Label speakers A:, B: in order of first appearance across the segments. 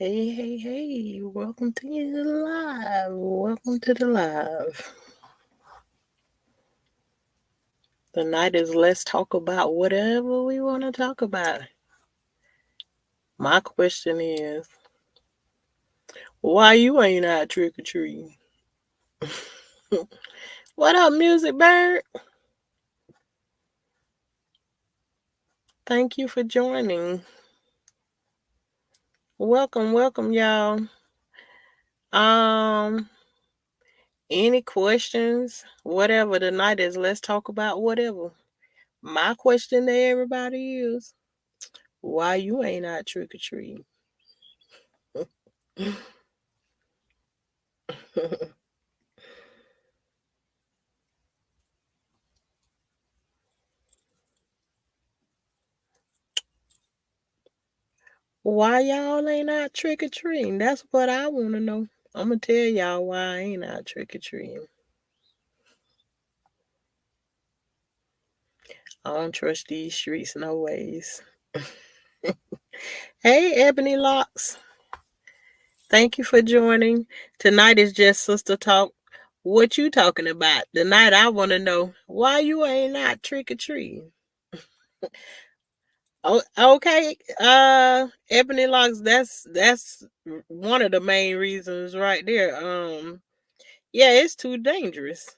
A: Hey. Welcome to the live. Welcome to the live. The night is let's talk about whatever we want to talk about. My question is, why you ain't out trick or treating? What up, Music Bird? Thank you for joining. Welcome, y'all. Um, any questions? Whatever the night is, let's talk about whatever. My question to everybody is, why you ain't out trick or treating? Why y'all ain't out trick or treating? That's what I want to know. I'm gonna tell y'all why I ain't out trick or treating. I don't trust these streets no ways. Hey, Ebony Locks. Thank you for joining. Tonight is just sister talk. What you talking about? Tonight I want to know why you ain't out trick or treating. Oh, okay. Ebony Locks. That's one of the main reasons right there. Yeah, it's too dangerous.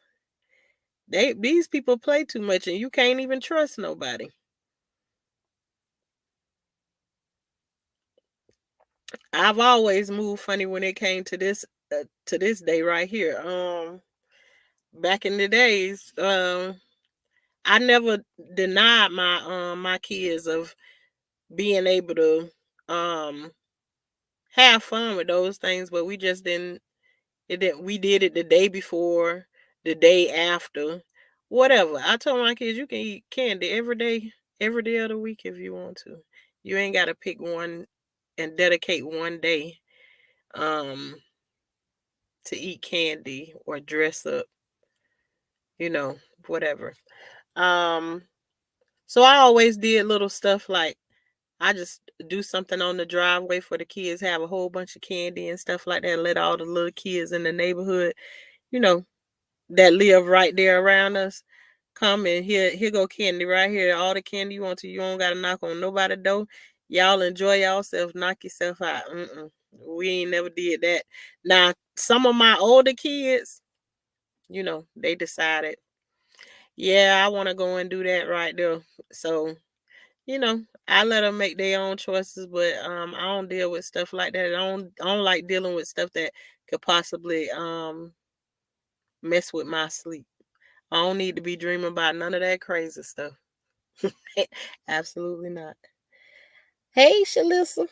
A: These people play too much, and you can't even trust nobody. I've always moved funny when it came to this day right here. Back in the days, I never denied my kids of being able to um have fun with those things, but we just didn't. It didn't. We did it the day before, the day after, whatever. I told my kids you can eat candy every day of the week if you want to. You ain't got to pick one and dedicate one day um to eat candy or dress up, you know, whatever. Um so I always did little stuff like I just do something on the driveway for the kids, have a whole bunch of candy and stuff like that, let all the little kids in the neighborhood, you know, that live right there around us come and here go candy right here. All the candy you want to. You don't gotta knock on nobody's door. Y'all enjoy yourself. Knock yourself out. We ain't never did that. Now some of my older kids, they decided, yeah, I want to go and do that right there. So I let them make their own choices, but I don't deal with stuff like that. I don't like dealing with stuff that could possibly mess with my sleep. I don't need to be dreaming about none of that crazy stuff. Absolutely not. Hey, Shalissa.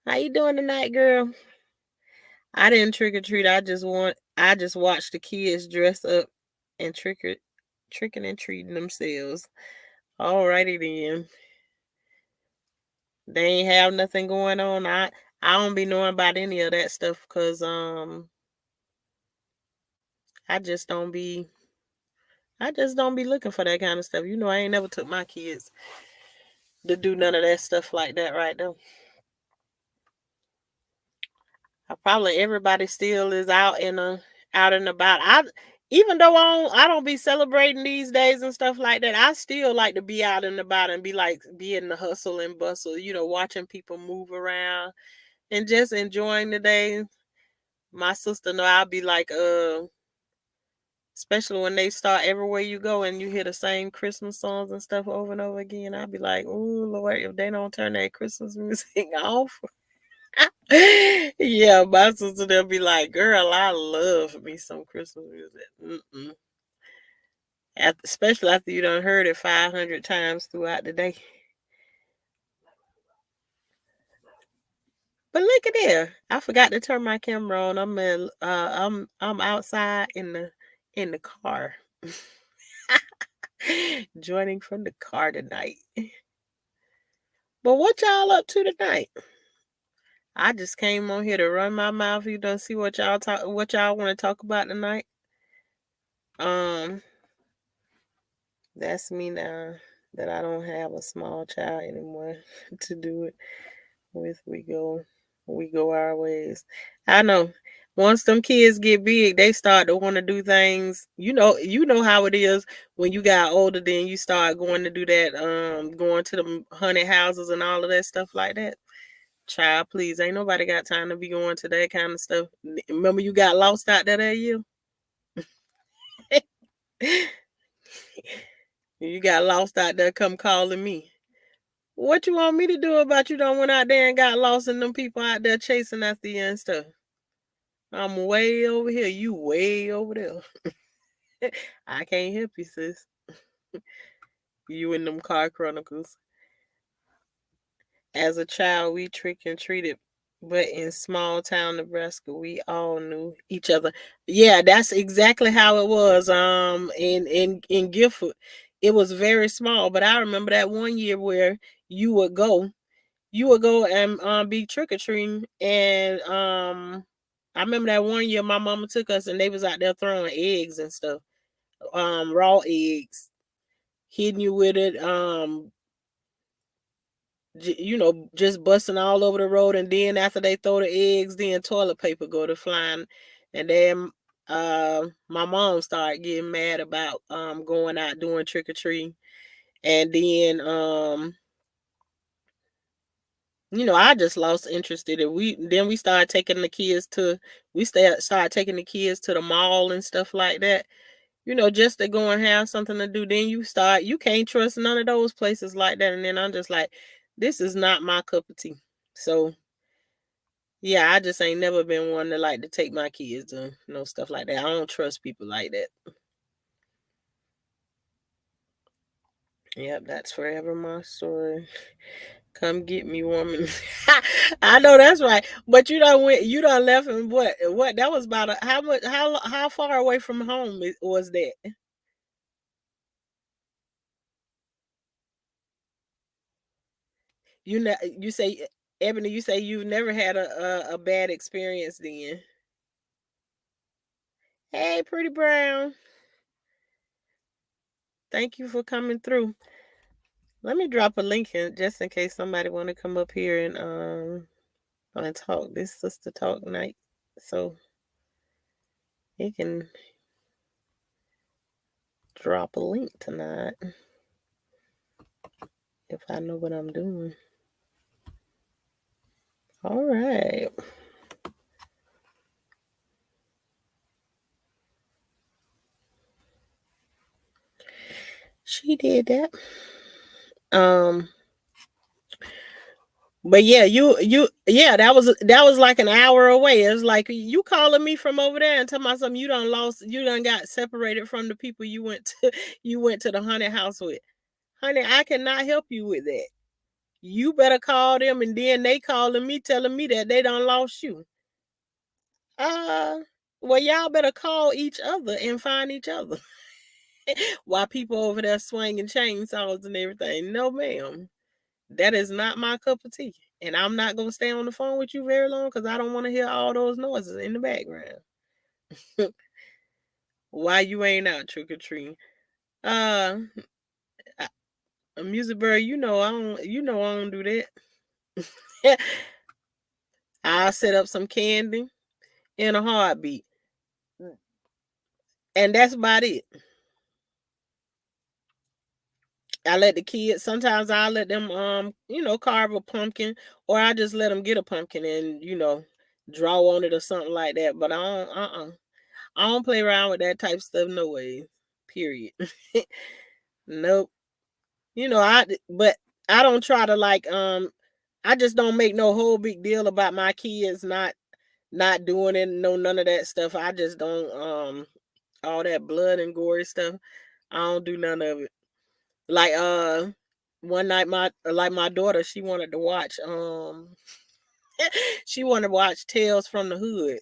A: How you doing tonight, girl? I didn't trick or treat. I just watched the kids dress up and tricking and treating themselves. Alrighty then. They ain't have nothing going on. I don't be knowing about any of that stuff because I just don't be I just don't be looking for that kind of stuff. I ain't never took my kids to do none of that stuff like that right now. Probably everybody still is out and about. Even though I don't be celebrating these days and stuff like that, I still like to be out and about and be in the hustle and bustle, watching people move around and just enjoying the day. My sister know I'll be like, especially when they start everywhere you go and you hear the same Christmas songs and stuff over and over again, I'll be like, oh Lord, if they don't turn that Christmas music off. Yeah, my sister they'll be like, "Girl, I love me some Christmas music." Especially after you done heard it 500 times throughout the day. But look at there, I forgot to turn my camera on. I'm outside in the car, joining from the car tonight. But what y'all up to tonight? I just came on here to run my mouth. You don't see what y'all want to talk about tonight. Um, That's me now that I don't have a small child anymore to do it. With we go our ways. I know. Once them kids get big, they start to want to do things. You know how it is when you got older. Then you start going to do that, going to the haunted houses and all of that stuff like that. Child, please, ain't nobody got time to be going to that kind of stuff. Remember, you got lost out there that year. You got lost out there. Come calling me. What you want me to do about you? Don't went out there and got lost and them people out there chasing after you and stuff. I'm way over here. You way over there. I can't help you, sis. You in them car chronicles. As a child, we trick and treated, but in small town Nebraska, we all knew each other. Yeah, that's exactly how it was. In Gifford, it was very small, but I remember that one year where you would go, you would go and be trick or treating, and I remember that one year my mama took us and they was out there throwing eggs and stuff, raw eggs, hitting you with it, just busting all over the road. And then after they throw the eggs, then toilet paper go to flying. And then my mom started getting mad about going out doing trick or treating. And then I just lost interest in it. We started taking the kids to started taking the kids to the mall and stuff like that. Just to go and have something to do. Then you can't trust none of those places like that. And then I'm just like, this is not my cup of tea. So yeah, I just ain't never been one to like to take my kids to stuff like that. I don't trust people like that. Yep, that's forever my story. Come get me, woman. I know that's right. But you done left and what that was about how far away from home was that? You say, Ebony, you say you've never had a bad experience then. Hey, pretty brown. Thank you for coming through. Let me drop a link in just in case somebody want to come up here and talk. This is the talk night. So you can drop a link tonight if I know what I'm doing. All right. She did that. But yeah, that was like an hour away. It was like you calling me from over there and telling me something you done got separated from the people you went to the haunted house with. Honey, I cannot help you with that. You better call them, and then they calling me telling me that they done lost you. Uh well, y'all better call each other and find each other. While people over there swinging chainsaws and everything. No, ma'am. That is not my cup of tea. And I'm not going to stay on the phone with you very long because I don't want to hear all those noises in the background. Why you ain't out trick or treating? Uh, a music bird, I don't do that. I'll set up some candy in a heartbeat. And that's about it. I let the kids, sometimes I let them carve a pumpkin, or I just let them get a pumpkin and draw on it or something like that. But I don't play around with that type of stuff no way. Period. Nope. But I don't try to I just don't make no whole big deal about my kids not doing it, none of that stuff. I just don't all that blood and gory stuff. I don't do none of it. Like one night my daughter, she wanted to watch she wanted to watch Tales from the Hood.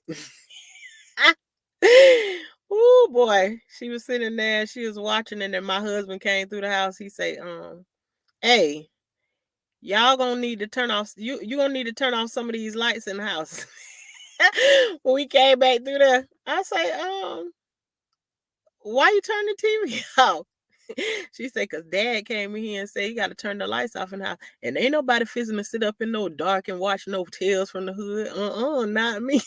A: Oh boy. She was sitting there, she was watching, and then my husband came through the house. He say, hey, y'all gonna need to turn off you gonna need to turn off some of these lights in the house. When we came back through there, I say, why you turn the TV off? She said, cause dad came in here and said you gotta turn the lights off in the house. And ain't nobody fixing to sit up in no dark and watch no Tales from the Hood. Not me.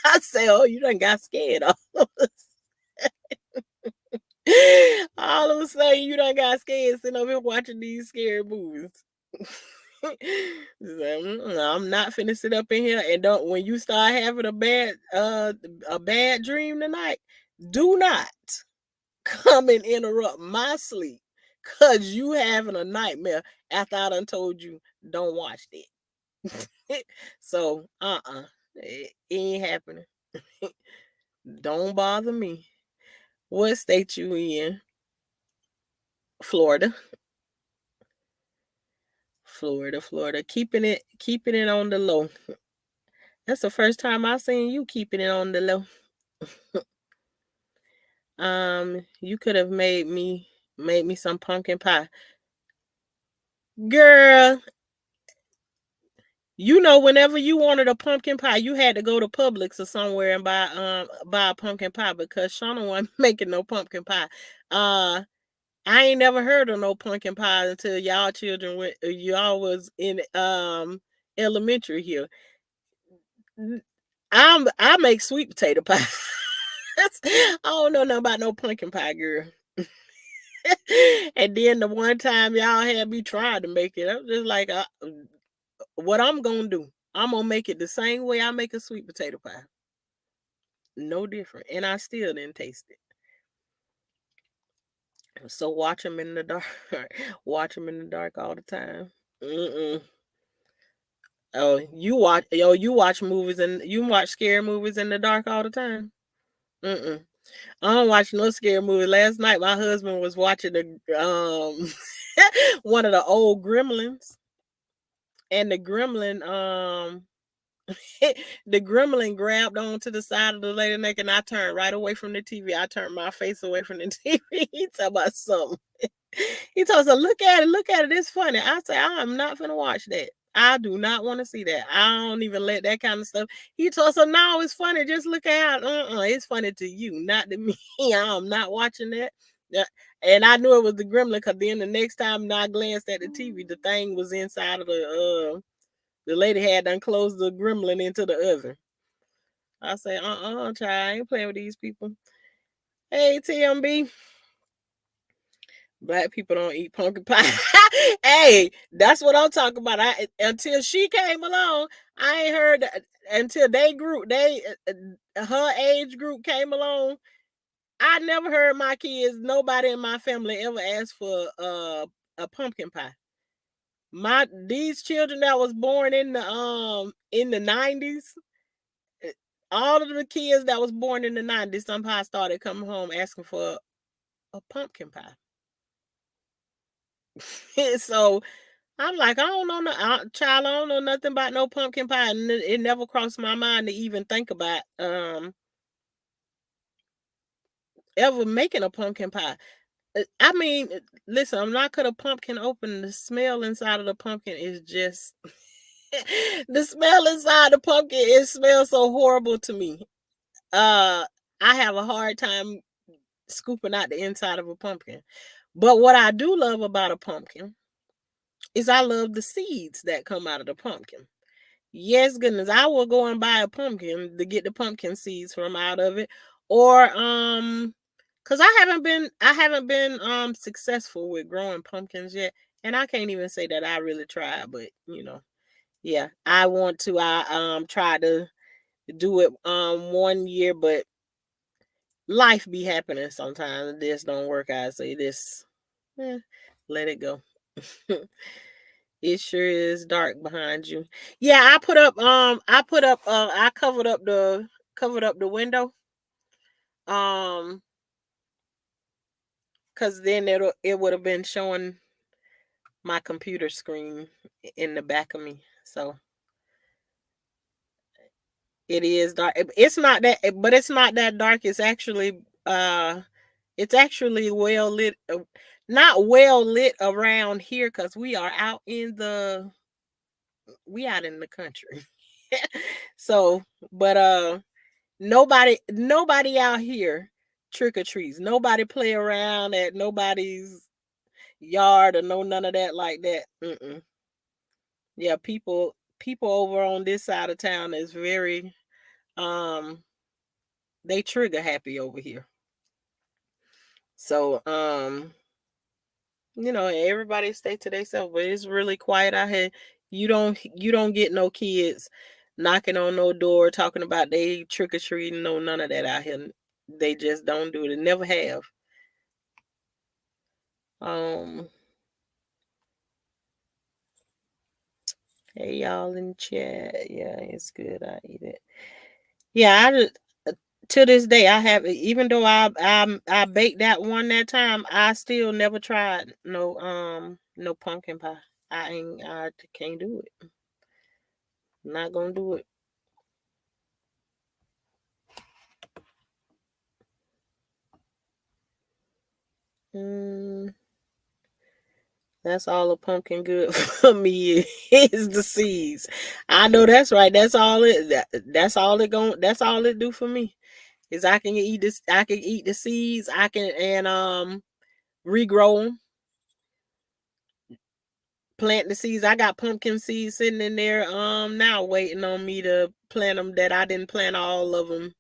A: I say, oh, you done got scared all of us. All of a sudden, you done got scared sitting over here watching these scary movies. So, I'm not finna sit up in here and don't. When you start having a bad dream tonight, do not come and interrupt my sleep, cause you having a nightmare after I done told you don't watch that. So, it ain't happening. Don't bother me. What state you in? Florida. Florida. Keeping it on the low. That's the first time I seen you keeping it on the low. You could have made me some pumpkin pie. Girl, you know, whenever you wanted a pumpkin pie, you had to go to Publix or somewhere and buy a pumpkin pie, because Shawna wasn't making no pumpkin pie. I ain't never heard of no pumpkin pie until y'all children y'all was in elementary here. I make sweet potato pie. I don't know nothing about no pumpkin pie, girl. And then the one time y'all had me trying to make it, I'm just like, what I'm gonna do? I'm gonna make it the same way I make a sweet potato pie. No different, and I still didn't taste it. So watch them in the dark. Watch them in the dark all the time. Mm-mm. Oh, you watch movies and you watch scary movies in the dark all the time. Mm-mm. I don't watch no scary movie. Last night, my husband was watching the one of the old Gremlins, and the gremlin grabbed onto the side of the lady neck, and I turned right away from the TV. I turned my face away from the TV. He talking about something. He told us, look at it, it's funny. I say, I'm not gonna watch that. I do not want to see that. I don't even let that kind of stuff. He told us, so no, it's funny. Just look at it's funny to you, not to me. I'm not watching that. Yeah. And I knew it was the gremlin, because then the next time I glanced at the TV, the thing was inside of the lady had done closed the gremlin into the oven. I say, child, I ain't playing with these people. Hey, TMB. Black people don't eat pumpkin pie. Hey, that's what I'm talking about. Until she came along, I ain't heard until her age group came along. I never heard my kids, nobody in my family ever asked for a pumpkin pie. These children that was born in the 90s, all of the kids that was born in the 90s somehow started coming home asking for a pumpkin pie. So I'm like, I don't know, child, I don't know nothing about no pumpkin pie, and it never crossed my mind to even think about ever making a pumpkin pie. I mean, listen, I'm not cut a pumpkin open. The smell inside of the pumpkin is just the smell inside the pumpkin. It smells so horrible to me. I have a hard time scooping out the inside of a pumpkin. But what I do love about a pumpkin is I love the seeds that come out of the pumpkin. Yes, goodness, I will go and buy a pumpkin to get the pumpkin seeds from out of it, or because I haven't been successful with growing pumpkins yet, and I can't even say that I really tried, but yeah, I want to. I try to do it 1 year, but life be happening sometimes. This don't work out. Say this, let it go. It sure is dark behind you. Yeah, I covered up the window. Um cuz then it would have been showing my computer screen in the back of me. So it is dark. It's not that, but it's not that dark. It's actually well lit, not well lit around here, cuz we out in the country. So, but nobody out here trick or treats. Nobody play around at nobody's yard or no none of that like that. Mm-mm. Yeah, people over on this side of town is very um they trigger happy over here. So everybody stay to themselves, but it's really quiet out here. You don't get no kids knocking on no door talking about they trick or treating, no none of that out here. They just don't do it. They never have. Um Hey y'all in chat. Yeah, it's good. I eat it. Yeah, I just to this day I have even though I baked that one that time, I still never tried no pumpkin pie. I can't do it. Not gonna do it. Mm, that's all a pumpkin good for me is the seeds. I know that's right. That's all it do for me. Is I can eat the seeds, I can and regrow them, plant the seeds. I got pumpkin seeds sitting in there now waiting on me to plant them that I didn't plant all of them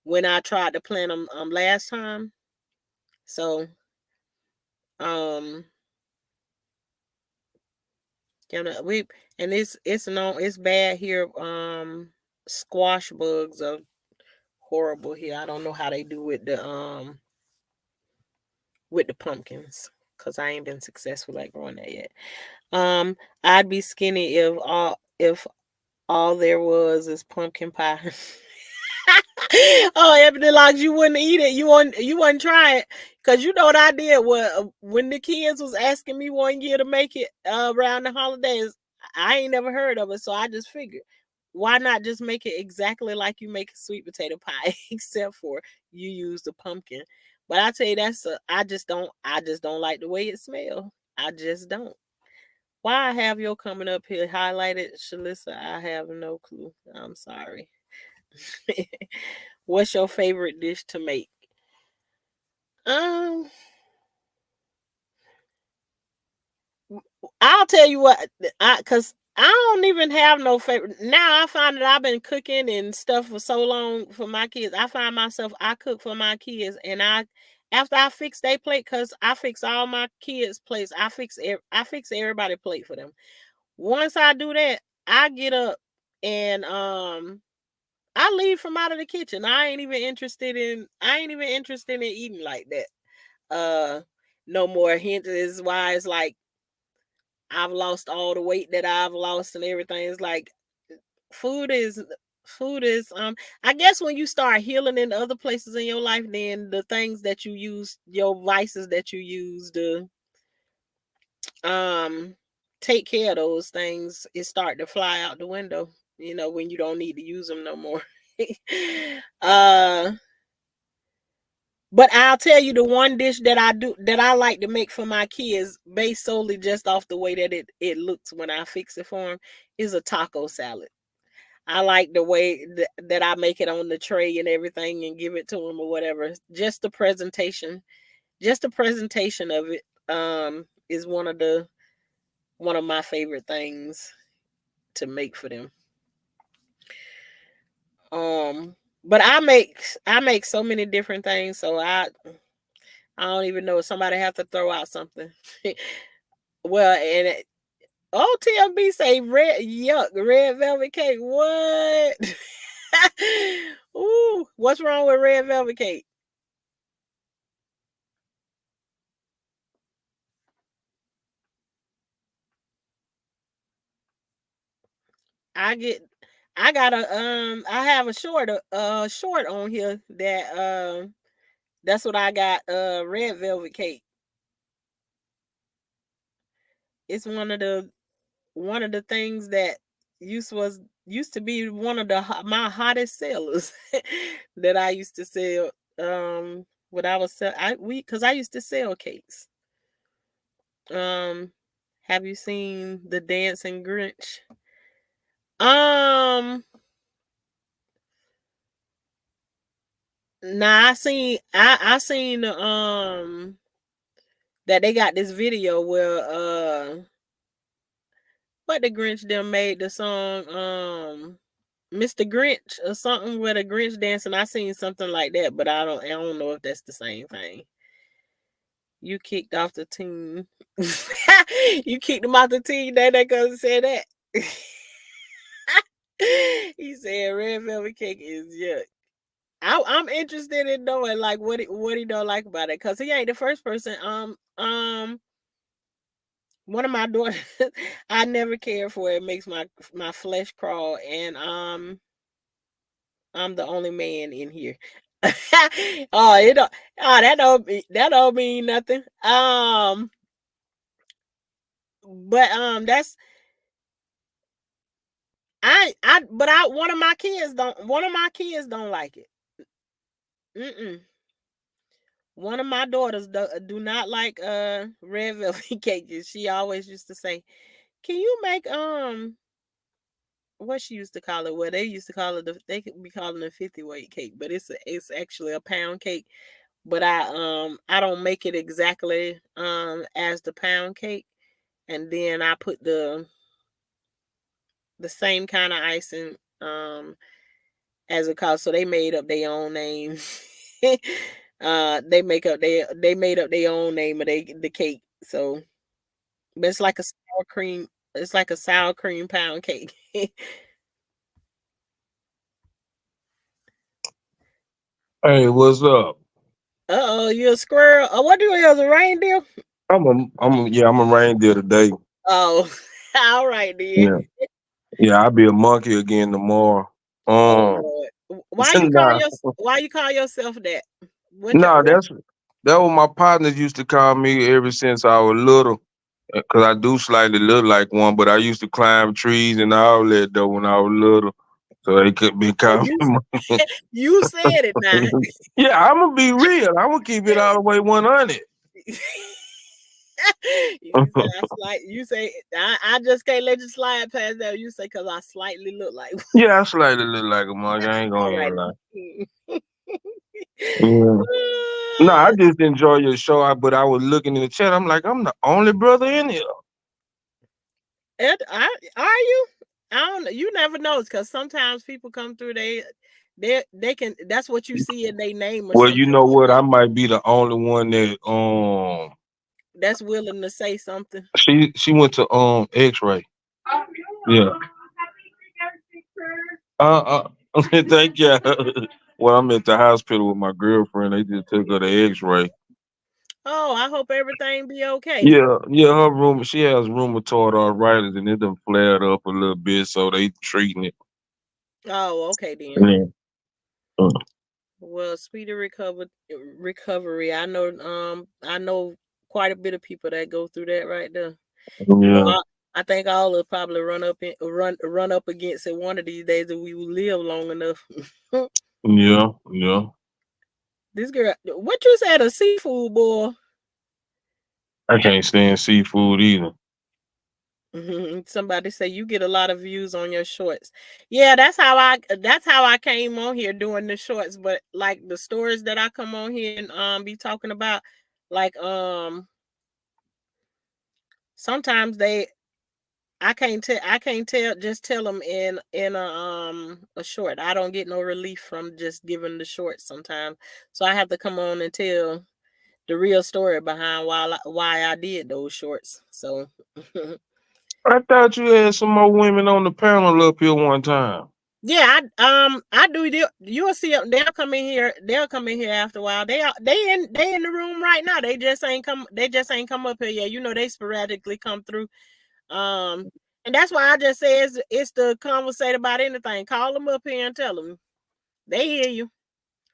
A: when I tried to plant them last time. So um we and it's bad here. Squash bugs are horrible here. I don't know how they do with the pumpkins because I ain't been successful at growing that yet. I'd be skinny if all there was is pumpkin pie. Oh, Ebony Locks, you wouldn't eat it. You wouldn't try it. Cause you know what I did when the kids was asking me one year to make it around the holidays, I ain't never heard of it. So I just figured, why not just make it exactly like you make a sweet potato pie, except for you use the pumpkin. But I tell you, I just don't like the way it smells. I just don't. Why I have your coming up here highlighted, Shalissa? I have no clue. I'm sorry. What's your favorite dish to make? Um, I'll tell you what, cause I don't even have no favorite. Now I find that I've been cooking and stuff for so long for my kids. I find myself I cook for my kids, and after I fix their plate, cause I fix all my kids' plates. I fix everybody plate for them. Once I do that, I get up and I leave from out of the kitchen. I ain't even interested in eating like that. No more. Hence is why it's like I've lost all the weight that I've lost and everything. It's like food is food is I guess when you start healing in other places in your life, then the things that you use, your vices that you use to um take care of those things, it start to fly out the window, when you don't need to use them no more. uh But I'll tell you the one dish that I like to make for my kids, based solely just off the way that it looks when I fix it for them, is a taco salad. I like the way that I make it on the tray and everything and give it to them or whatever. Just the presentation of it is one of my favorite things to make for them. But I make so many different things, so I don't even know if somebody have to throw out something. Well, oh, TMB say red velvet cake. What? Ooh, what's wrong with red velvet cake? I get, I have a short on here that's what I got. Red velvet cake. It's one of the things that used to be one of my hottest sellers that I used to sell. What I was sell I we because I used to sell cakes. Um, have you seen the Dancing Grinch? Um, Nah, I seen that they got this video where what the Grinch them made the song Mr. Grinch or something with a Grinch dancing. I seen something like that, but I don't know if that's the same thing. You kicked off the team. You kicked them off the team. They gonna say that. He said red velvet cake is yuck. I'm interested in knowing like what he don't like about it, because he ain't the first person. One of my daughters, I never cared for it. It makes my flesh crawl, and I'm the only man in here. Oh, it don't. Oh, that don't mean nothing. But that's but one of my kids don't like it. Mm-mm. One of my daughters do not like red velvet cake. She always used to say, "Can you make what she used to call it? Well, they used to call it they could be calling it 50 weight cake, but it's actually a pound cake. But I don't make it exactly as the pound cake, and then I put the same kind of icing as a cost. So they made up their own name. They made up their own name of the cake. So, but it's like a sour cream. It's like a sour cream pound cake.
B: Hey, what's up?
A: Uh-oh, you a squirrel? Oh, what do you have, a reindeer?
B: I'm a reindeer today.
A: Oh, all right then.
B: Yeah, yeah, I'll be a monkey again tomorrow.
A: Oh
B: Um,
A: Lord, why you call
B: nah,
A: your why you call yourself that? What your
B: nah, that what my partners used to call me ever since I was little. Cause I do slightly look like one, but I used to climb trees and all that though when I was little, so they could be
A: oh
B: called.
A: you said it now.
B: Yeah, I'm gonna be real. I'm gonna keep it all the way 100.
A: You say I just can't let you slide past that. You say because I slightly look like.
B: Yeah, I slightly look like a monkey. I ain't
A: All
B: gonna
A: right.
B: even lie. Yeah. No, I just enjoy your show. But I was looking in the chat. I'm like, I'm the only brother in here.
A: Are you? I don't know. You never know, because sometimes people come through. They can. That's what you see in their name or
B: Well, you
A: something.
B: know what? I might be the only one that
A: That's willing to say something.
B: she went to X-ray. Yeah. Thank you. Well, I'm at the hospital with my girlfriend. They just took her to X-ray.
A: Oh, I hope everything be okay.
B: Yeah, yeah. She has rheumatoid arthritis, and it done flared up a little bit, so they treating it.
A: Oh, okay then.
B: Yeah. Uh,
A: Well, speedy recovery. I know quite a bit of people that go through that right there. You know,
B: yeah,
A: I think all will probably run up against it one of these days if we live long enough.
B: yeah, yeah.
A: This girl, what you said, a seafood boy?
B: I can't stand seafood either.
A: Somebody say you get a lot of views on your shorts. Yeah, that's how I came on here doing the shorts. But like the stories that I come on here and be talking about, like sometimes I can't just tell them in a short. I don't get no relief from just giving the shorts sometimes. So I have to come on and tell the real story behind why I did those shorts. So
B: I thought you had some more women on the panel up here one time.
A: yeah, I do. You'll see them. They'll come in here. They'll come in here after a while. They in the room right now. They just ain't come. They just ain't come up here yet. You know, they sporadically come through. And that's why I just say it's the conversate about anything. Call them up here and tell them they hear you.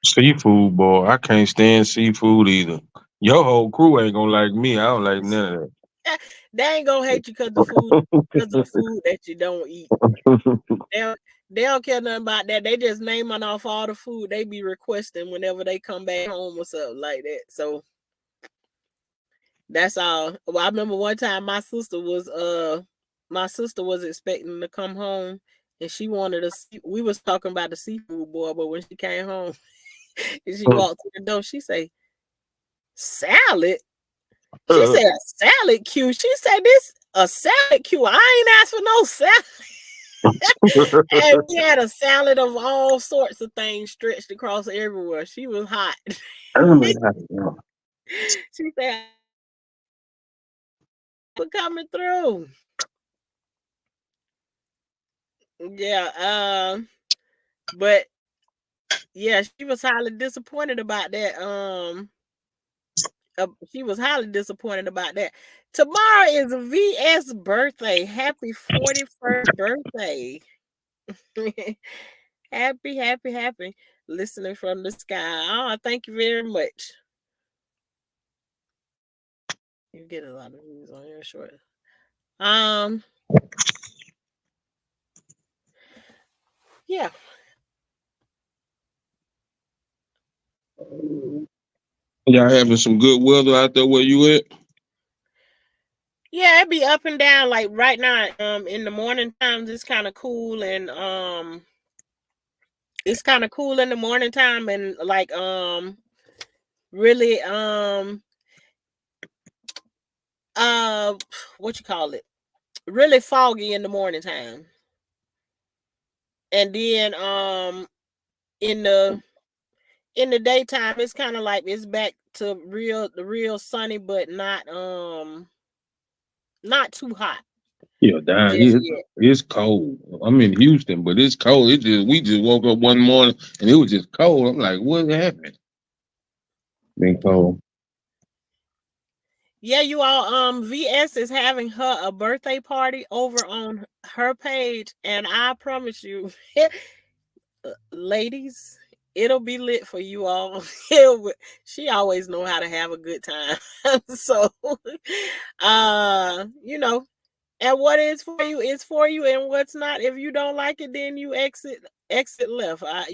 B: Seafood, boy. I can't stand seafood either. Your whole crew ain't gonna like me. I don't like none
A: They ain't gonna hate you because of the food that you don't eat.
B: of that.
A: They don't care nothing about that. They just naming off all the food they be requesting whenever they come back home or something like that. So that's all. Well, I remember one time my sister was expecting to come home, and she wanted we was talking about the seafood boy, but when she came home, And she walked to the door. She say, salad? She said, a salad queue. She said, this a salad queue. I ain't asked for no salad. And we had a salad of all sorts of things stretched across everywhere. She was hot. She said, we're coming through. Yeah. But yeah, she was highly disappointed about that. She was highly disappointed about that. Tomorrow is VS birthday. Happy 41st birthday. Happy, happy, happy. Listening from the sky. Oh, thank you very much. You get a lot of views on your short. Yeah.
B: Y'all having some good weather out there where you at?
A: Yeah, it be up and down. Like right now, in the morning times it's kind of cool and it's kind of cool in the morning time and like really what you call it? Really foggy in the morning time. And then in the daytime it's kind of like it's back to the real sunny but not too hot
B: Yeah, down
A: just
B: here
A: yet.
B: it's cold. I'm in Houston, but it's cold. We just woke up one morning and it was just cold. I'm like, what happened? Been cold.
A: Yeah, you all VS is having her a birthday party over on her page and I promise you ladies, it'll be lit for you all. She always know how to have a good time. So you know, and what is for you is for you and what's not, if you don't like it then you exit left. I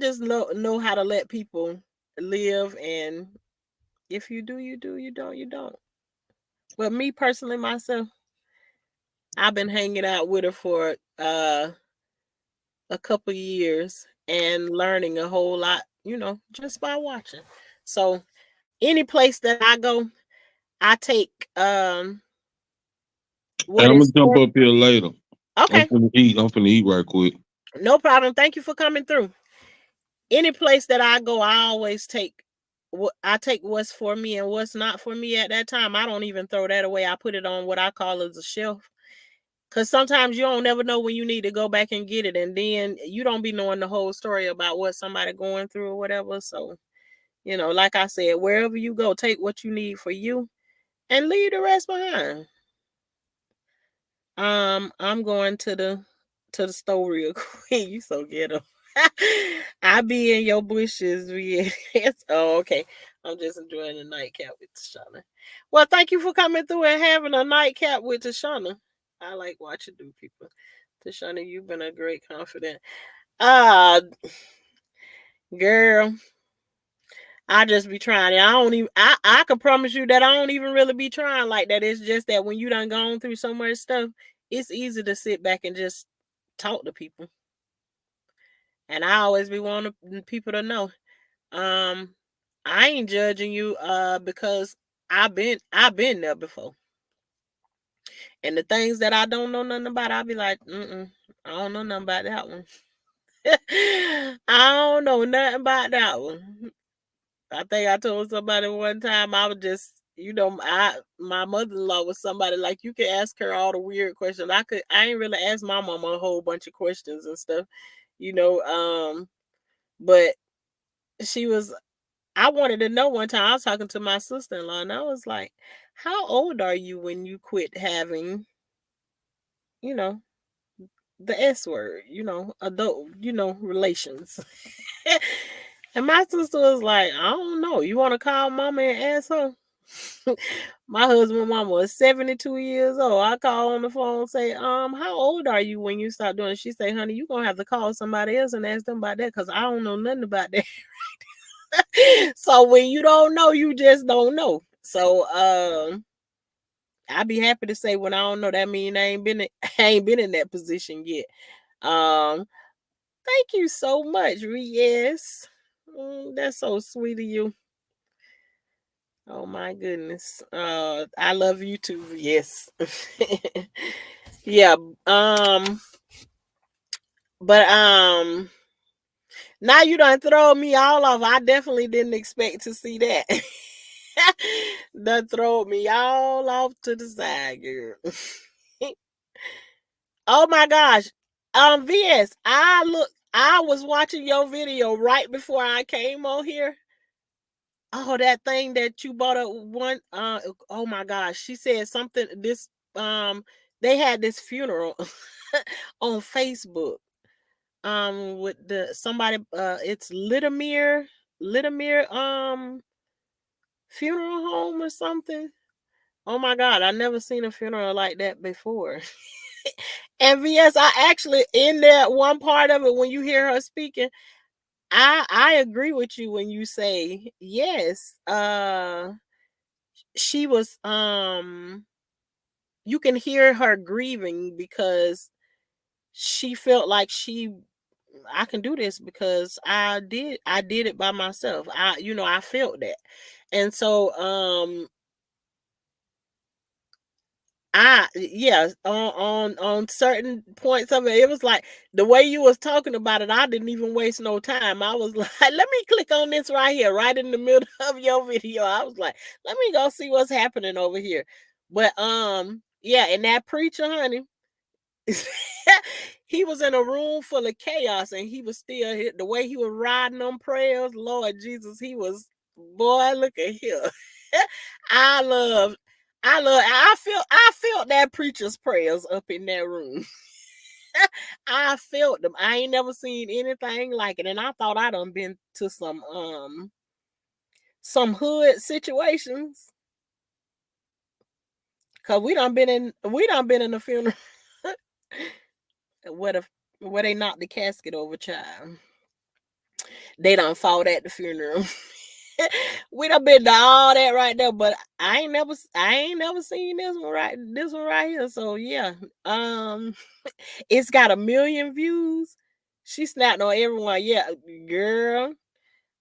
A: just know how to let people live, and if you do, you do, you don't, you don't. But me personally, myself, I've been hanging out with her for a couple years and learning a whole lot, just by watching. So any place that I go, I take
B: Hey,
A: what
B: I'm gonna
A: is
B: jump
A: for.
B: up here later. I'm
A: Okay,
B: finna eat. I'm finna eat right quick.
A: no problem. Thank you for coming through. Any place that I go, I always take what I take what's for me and what's not for me at that time. I don't even throw that away. I put it on what I call as a shelf. Cause sometimes you don't never know when you need to go back and get it, and then you don't be knowing the whole story about what somebody going through or whatever. So, like I said, wherever you go, take what you need for you and leave the rest behind. I'm going to the store real quick. You so ghetto. I be in your bushes. Yes. Oh, okay. I'm just enjoying the nightcap with Shawna. Well, thank you for coming through and having a nightcap with Shawna. I like watching do people. Tashana, you've been a great confidant. Ah, girl, I just be trying. I don't even. I can promise you that I don't even really be trying like that. It's just that when you done gone through so much stuff, it's easy to sit back and just talk to people. And I always be wanting people to know. Um, I ain't judging you because I've been there before. And the things that I don't know nothing about, I'll be like, I don't know nothing about that one. I don't know nothing about that one. I think I told somebody one time I was just, my mother-in-law was somebody like you could ask her all the weird questions. I ain't really asked my mama a whole bunch of questions and stuff, you know. But she was I wanted to know one time I was talking to my sister-in-law and I was like, how old are you when you quit having, you know, the S word, adult, relations? And my sister was like, I don't know. You want to call mama and ask her? My husband mama was 72 years old. I call on the phone and say, how old are you when you start doing it? She say, honey, you gonna have to call somebody else and ask them about that because I don't know nothing about that. So when you don't know, you just don't know. So I'd be happy to say when I don't know, that mean I ain't been in that position yet. Um Thank you so much, yes. That's so sweet of you. Oh my goodness. I love you too. Yes. Yeah. But now you done throw me all off. I definitely didn't expect to see that. Done throw me all off to the side, girl. Oh my gosh. VS, I was watching your video right before I came on here. Oh, that thing that you bought up one oh my gosh. She said something this they had this funeral on Facebook. With the somebody it's Littlemere funeral home or something. Oh my god, I never seen a funeral like that before. And VS, I actually in that one part of it when you hear her speaking, I agree with you when you say yes. She was you can hear her grieving because she felt like I can do this because I did it by myself. I felt that. And so yeah, on certain points of it, it was like the way you was talking about it, I didn't even waste no time. I was like, let me click on this right here, right in the middle of your video. I was like, let me go see what's happening over here. But yeah, and that preacher, honey, he was in a room full of chaos and he was still the way he was riding them prayers, Lord Jesus, he was boy, look at here. I love I felt that preacher's prayers up in that room. I felt them. I ain't never seen anything like it. And I thought I done been to some hood situations. Cause we done been in a funeral where the where they knocked the casket over, child. They done fought at the funeral. We done been to all that right there, but I ain't never seen this one right here. So yeah, um, it's got 1 million views. She snapped on everyone. Yeah, girl.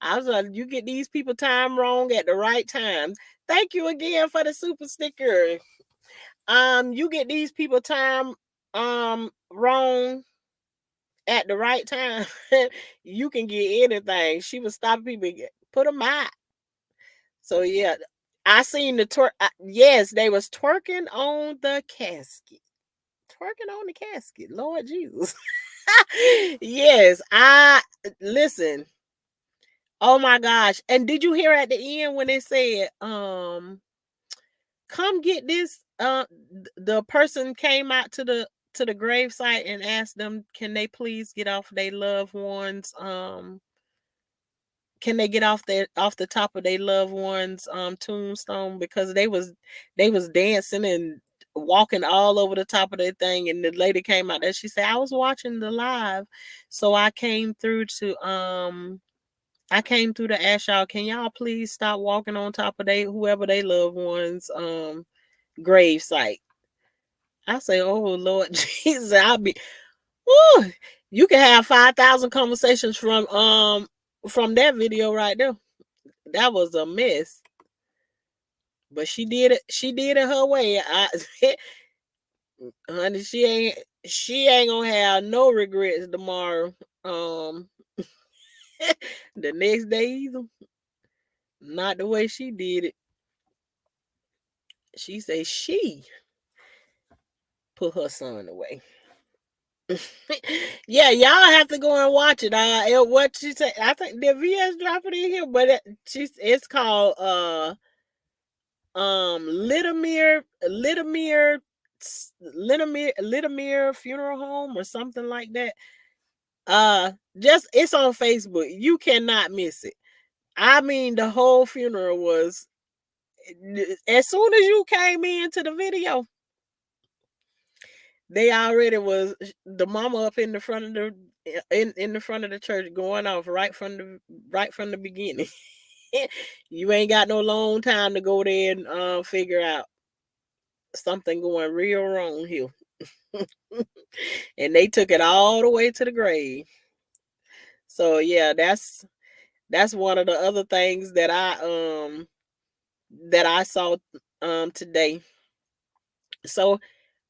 A: I was like, you get these people time wrong at the right time. Thank you again for the super sticker. You get these people time wrong at the right time. You can get anything. She was stopping people, put them out. So yeah, I seen the twerk. Yes, they was twerking on the casket. Twerking on the casket. Lord Jesus. Yes, I listen. Oh my gosh. And did you hear at the end when they said, come get this? The person came out to the grave site and asked them, can they please get off their loved ones? Can they get off the top of their loved ones tombstone, because they was dancing and walking all over the top of that thing, and the lady came out there, she said, I was watching the live, so I came through to ask y'all, can y'all please stop walking on top of whoever they loved ones grave site. I say, oh Lord Jesus, woo, you can have 5,000 conversations from that video right there. That was a mess. But she did it. She did it her way. Honey, she ain't gonna have no regrets tomorrow. Um, the next day either. Not the way she did it. She say she put her son away. Yeah, y'all have to go and watch it. What she said, I think the VS drop it in here, but it's called Littlemere funeral home or something like that. Just it's on Facebook. You cannot miss it. I mean, the whole funeral was, as soon as you came into the video, they already was the mama up in the front of in the front of the church going off right from the beginning. You ain't got no long time to go there and figure out something going real wrong here. And they took it all the way to the grave. So yeah, that's one of the other things that I saw today. So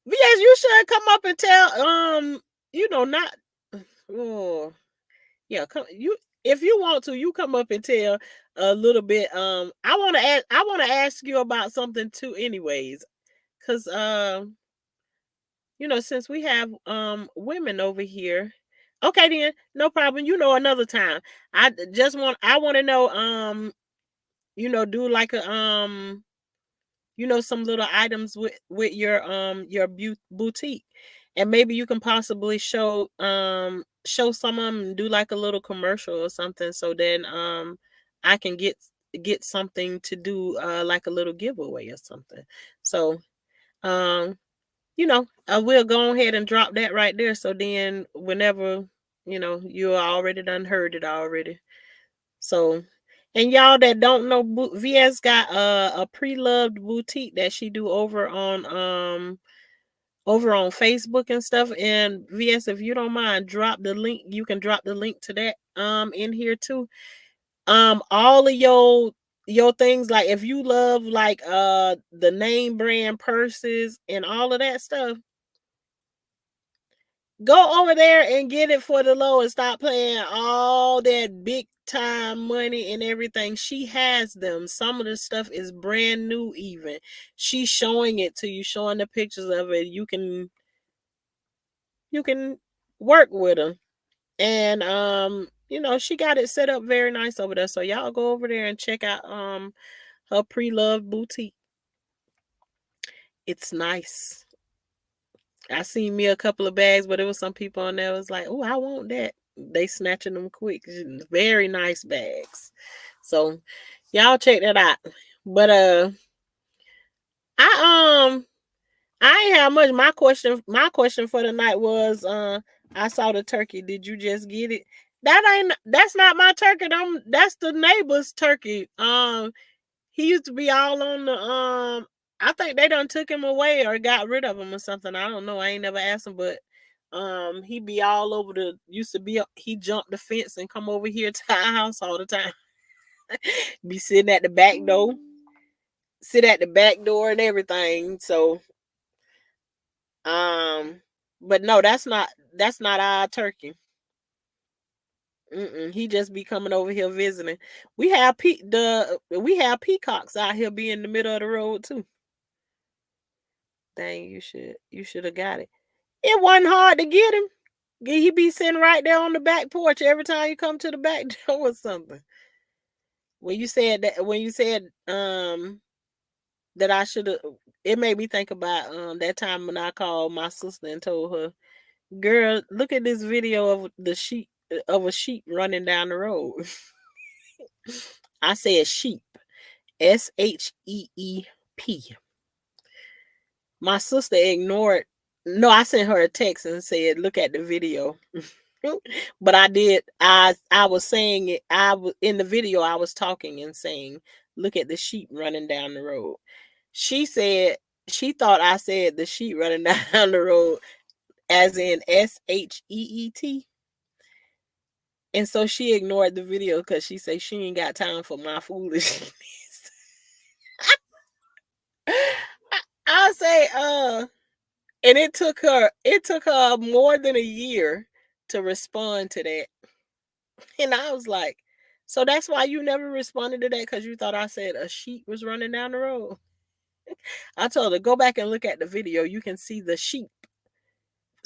A: yes, you should come up and tell not oh yeah, come you if you want to, you come up and tell a little bit. I want to ask you about something too anyways, cuz since we have women over here. Okay then, no problem. Another time. I want to know do like a some little items with your boutique, and maybe you can possibly show some of them and do like a little commercial or something, so then I can get something to do, like a little giveaway or something. So um I will go ahead and drop that right there, so then whenever you already done heard it already. So, and y'all that don't know, VS got a pre-loved boutique that she do over on Facebook and stuff. And VS, if you don't mind, drop the link. You can drop the link to that in here too. All of your things, like if you love like the name brand purses and all of that stuff, go over there and get it for the low and stop playing all that big time money and everything. She has them. Some of the stuff is brand new even. She's showing it to you, showing the pictures of it. You can work with them. And she got it set up very nice over there. So y'all go over there and check out her pre-loved boutique. It's nice. I seen me a couple of bags, but there was some people on there was like, "Oh, I want that." They snatching them quick. Very nice bags. So y'all check that out. But I I ain't have much. My question for the night was I saw the turkey. Did you just get it? That's not my turkey. That's the neighbor's turkey. He used to be all on the I think they done took him away or got rid of him or something. I don't know. I ain't never asked him, but he be all over the used to be he jumped the fence and come over here to our house all the time. Be sitting at the back door, sit at the back door and everything. So but no, that's not our turkey. He just be coming over here visiting. We have peacocks out here be in the middle of the road too. Dang, you should have got it. It wasn't hard to get him. He be sitting right there on the back porch every time you come to the back door or something. When you said that I should have, it made me think about that time when I called my sister and told her, "Girl, look at this video of a sheep running down the road." I said sheep, SHEEP. My sister ignored. No, I sent her a text and said, "Look at the video." But I did. I was saying it. In the video. I was talking and saying, "Look at the sheep running down the road." She said she thought I said the sheep running down the road as in SHEET, and so she ignored the video because she said she ain't got time for my foolishness. I say, and it took her more than a year to respond to that. And I was like, so that's why you never responded to that, because you thought I said a sheep was running down the road. I told her, go back and look at the video. You can see the sheep.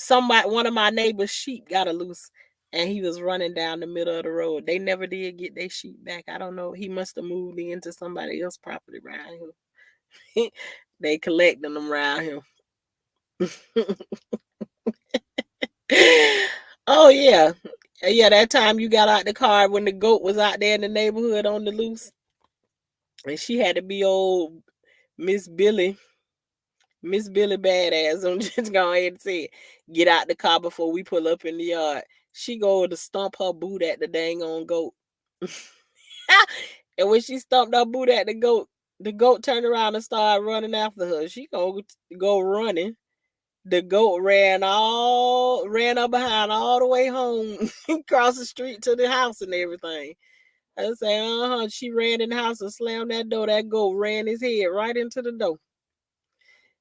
A: One of my neighbor's sheep got a loose and he was running down the middle of the road. They never did get their sheep back. I don't know. He must have moved into somebody else's property around here. They collecting them around here. Oh yeah. Yeah, that time you got out the car when the goat was out there in the neighborhood on the loose. And she had to be old Miss Billy. Miss Billy badass. I'm just going ahead and say it. Get out the car before we pull up in the yard. She go to stomp her boot at the dang on goat. And when she stomped her boot at the goat turned around and started running after her. She gonna go running. The goat ran up behind all the way home, across the street to the house and everything. I say, she ran in the house and slammed that door. That goat ran his head right into the door.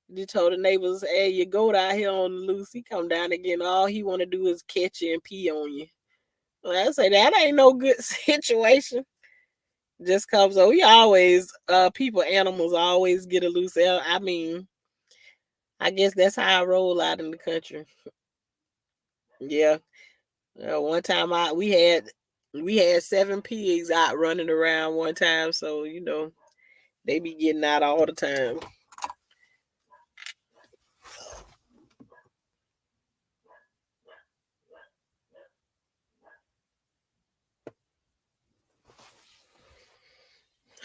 A: You told the neighbors, hey, your goat out here on the loose. He come down again. All he want to do is catch you and pee on you. Well, I say, that ain't no good situation. Just cause so we always, people, animals always get a loose. I mean, I guess that's how I roll out in the country. Yeah. One time we had 7 pigs out running around one time, so they be getting out all the time.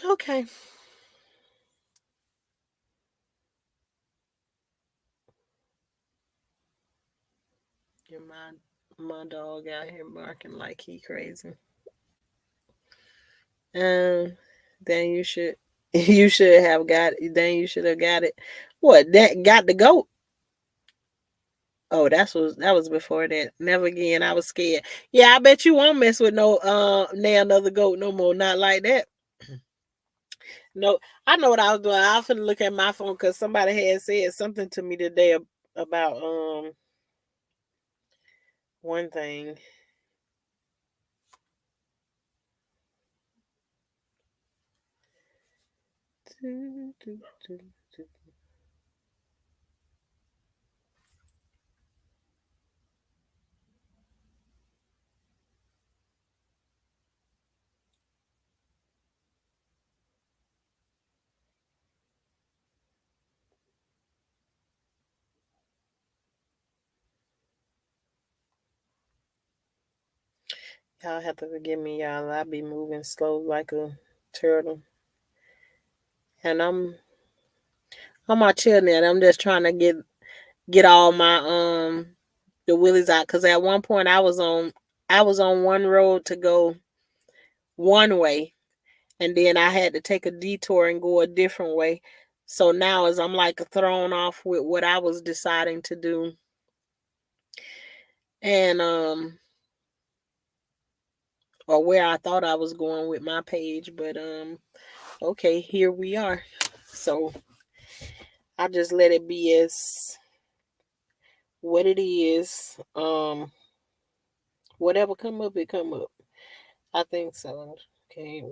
A: Okay. Yeah, my dog out here barking like he crazy. Um, then you should you should have got then you should have got it. What that got the goat? Oh, that was before that. Never again. I was scared. Yeah, I bet you won't mess with no another goat no more. Not like that. No, I know what I was doing. I was finna look at my phone because somebody had said something to me today about one thing. Y'all have to forgive me, y'all. I be moving slow like a turtle, and I'm my chill now. I'm just trying to get all my the willies out because at one point I was on one road to go one way, and then I had to take a detour and go a different way. So now as I'm like thrown off with what I was deciding to do, and or where I thought I was going with my page, but okay, here we are. So I just let it be as what it is. Whatever come up, it come up. I think so. Okay.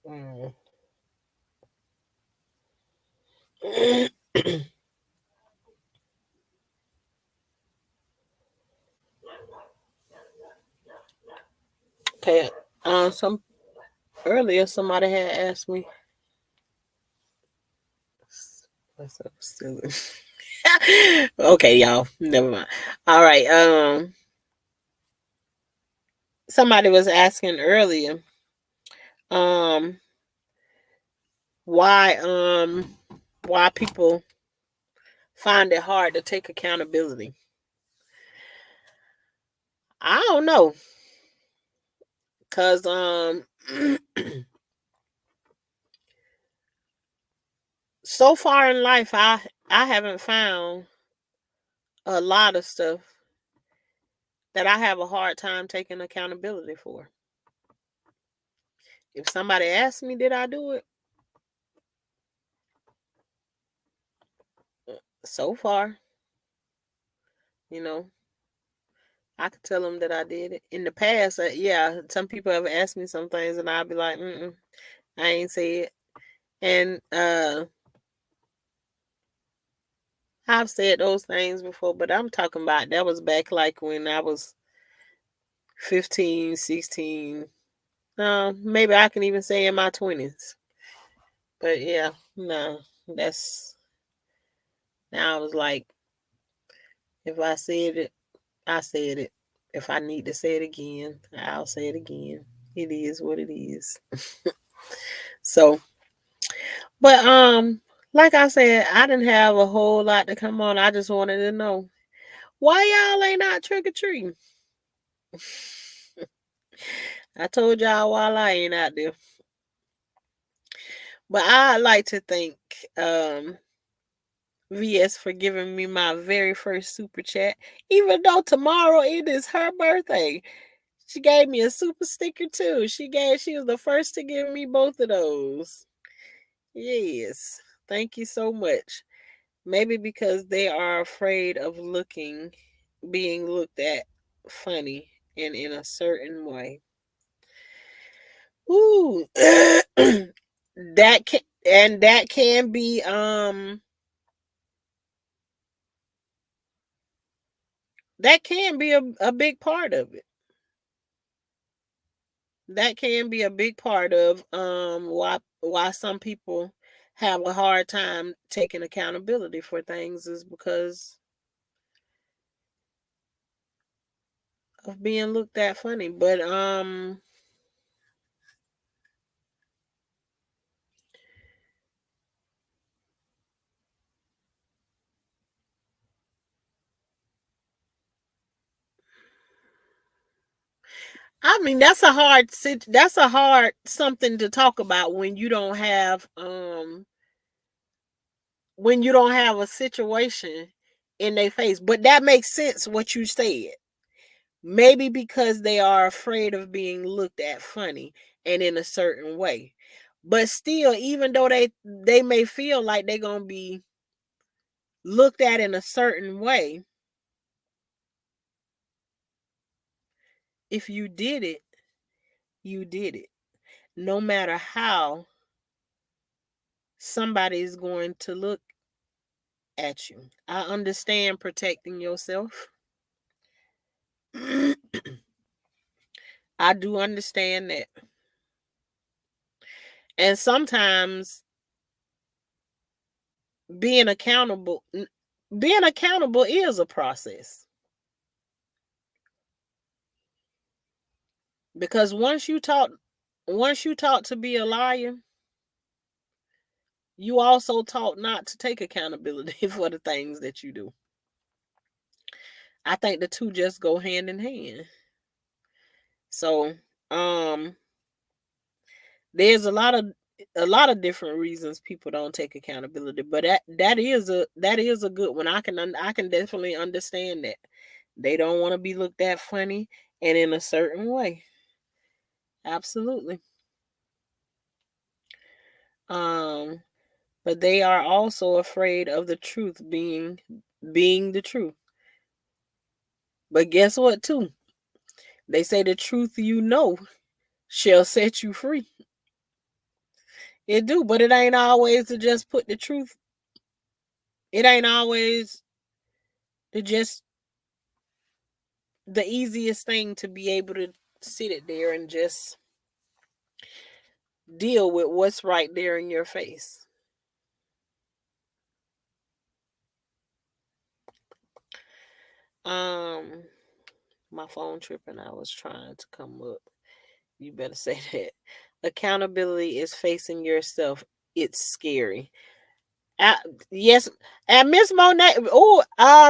A: Mm. Okay. Some earlier somebody had asked me. What's up, silly? Okay, y'all. Never mind. All right. Somebody was asking earlier. Um, why why people find it hard to take accountability. I don't know, cause so far in life I haven't found a lot of stuff that I have a hard time taking accountability for. If somebody asks me, did I do it? So far, you know, I could tell them that I did it. In the past, yeah, some people have asked me some things, and I'll be like, I ain't say it. And I've said those things before, but I'm talking about that was back like when I was 15, 16. Maybe I can even say in my 20s. But yeah, no, that's now I was like, if I said it, I said it. If I need to say it again, I'll say it again. It is what it is. So, but like I said, I didn't have a whole lot to come on. I just wanted to know why y'all ain't out trick or treating. I told y'all while I ain't out there. But I like to think, um, VS for giving me my very first super chat. Even though tomorrow it is her birthday. She gave me a super sticker too. She was the first to give me both of those. Yes. Thank you so much. Maybe because they are afraid of being looked at funny and in a certain way. Ooh. That can be a big part of it. That can be a big part of why some people have a hard time taking accountability for things is because of being looked at funny. But I mean that's a hard something to talk about when you don't have a situation in their face. But that makes sense what you said. Maybe because they are afraid of being looked at funny and in a certain way. But still, even though they may feel like they're gonna be looked at in a certain way, if you did it, you did it. No matter how somebody is going to look at you. I understand protecting yourself. I do understand that. And sometimes being accountable being accountable is a process. Because once you taught to be a liar, you also taught not to take accountability for the things that you do. I think the two just go hand in hand. So, um there's a lot of different reasons people don't take accountability, but that is a good one. I can definitely understand that. They don't want to be looked at funny and in a certain way. Absolutely. Um but they are also afraid of the truth being the truth. But guess what too? They say the truth you know shall set you free. It do, but it ain't always to just put the truth. It ain't always to just the easiest thing to be able to sit it there and just deal with what's right there in your face. Um, my phone tripping. I was trying to come up. You better say that. Accountability is facing yourself. It's scary. Uh, yes, and Miss Monet. Oh,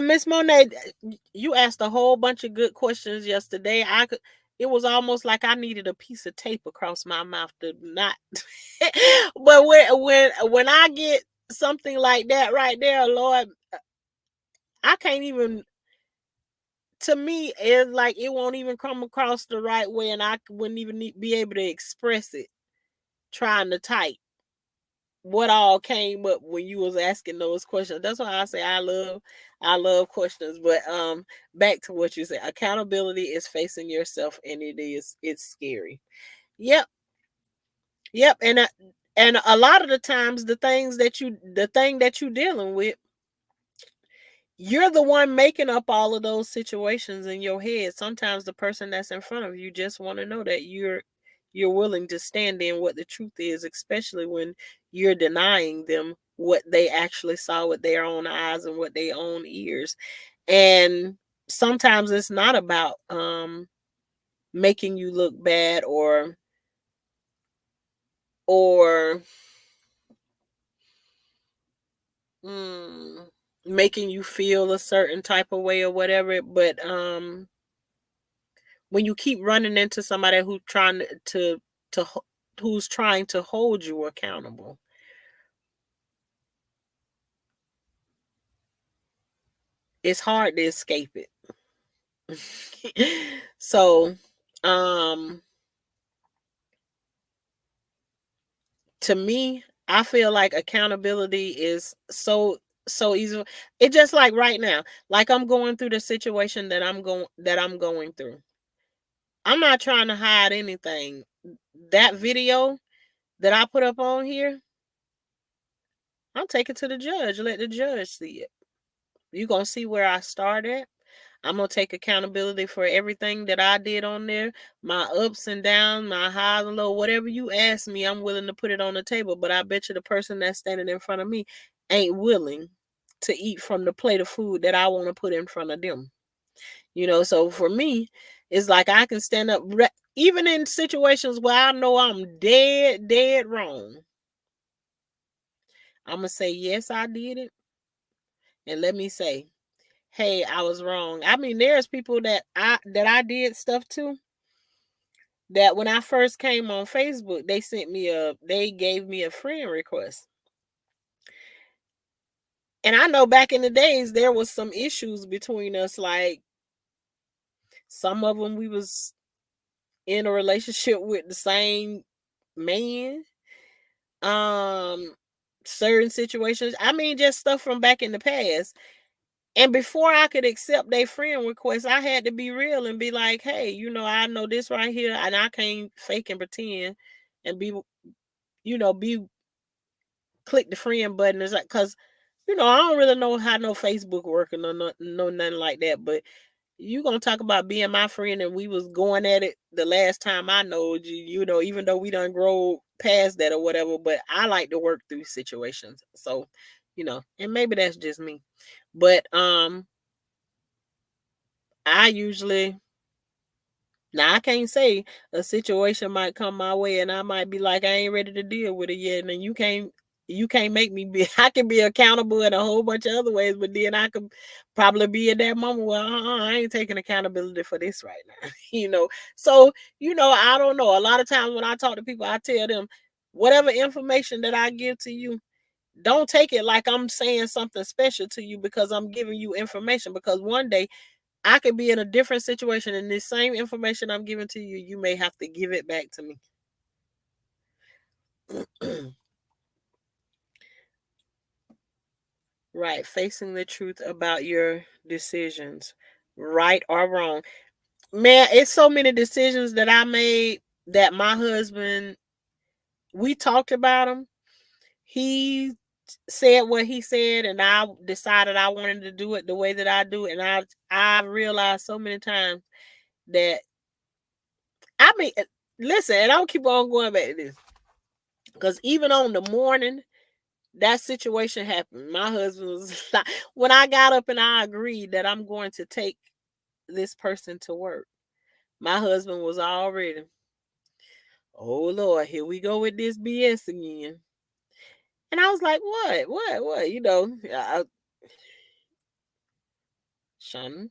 A: Miss Monet, you asked a whole bunch of good questions yesterday. I could. It was almost like I needed a piece of tape across my mouth to not. But when I get something like that right there, Lord, I can't even. To me, it's like it won't even come across the right way, and I wouldn't even be able to express it. Trying to type what all came up when you was asking those questions. That's why I say I love questions. But back to what you said. Accountability is facing yourself and it's scary. Yep. Yep. And a lot of the times the thing that you dealing with, you're the one making up all of those situations in your head. Sometimes the person that's in front of you just want to know that you're willing to stand in what the truth is, especially when you're denying them what they actually saw with their own eyes and what their own ears. And sometimes it's not about making you look bad or mm, making you feel a certain type of way or whatever, but when you keep running into somebody to who's trying to hold you accountable, it's hard to escape it. So, um, to me, I feel like accountability is so easy. It just like right now, like I'm going through the situation that I'm going through. I'm not trying to hide anything. That video that I put up on here, I'm taking to the judge. Let the judge see it. You gonna see where I started. I'm gonna take accountability for everything that I did on there, my ups and downs, my highs and lows, whatever you ask me, I'm willing to put it on the table. But I bet you the person that's standing in front of me ain't willing to eat from the plate of food that I want to put in front of them. So for me, it's like I can stand up, even in situations where I know I'm dead, dead wrong. I'm gonna say yes, I did it, and let me say, hey, I was wrong. I mean, there's people that I did stuff to, that when I first came on Facebook, they gave me a friend request. And I know back in the days there was some issues between us, like some of them we was in a relationship with the same man. Um Certain situations, I mean just stuff from back in the past. And before I could accept their friend request, I had to be real and be like, hey, I know this right here, and I can't fake and pretend and be click the friend button. It's like, because, I don't really know how no Facebook working or no nothing like that. But you gonna talk about being my friend, and we was going at it the last time I know you, even though we done grow past that or whatever. But I like to work through situations. So, and maybe that's just me. But I usually, now I can't say a situation might come my way and I might be like, I ain't ready to deal with it yet. And then you can't make me be. I can be accountable in a whole bunch of other ways, but then I could probably be at that moment where I ain't taking accountability for this right now. So I don't know. A lot of times when I talk to people, I tell them whatever information that I give to you, don't take it like I'm saying something special to you because I'm giving you information, because one day I could be in a different situation, and this same information I'm giving to you, you may have to give it back to me. Right. Facing the truth about your decisions, right or wrong. Man, it's so many decisions that I made that my husband, we talked about them. He said what he said, and I decided I wanted to do it the way that I do it. And I realized so many times that, I mean, listen, and I'll keep on going back to this. Because even on the morning that situation happened, my husband was like, when I got up and I agreed that I'm going to take this person to work, my husband was already, oh Lord, here we go with this BS again. And I was like, what? Shawna,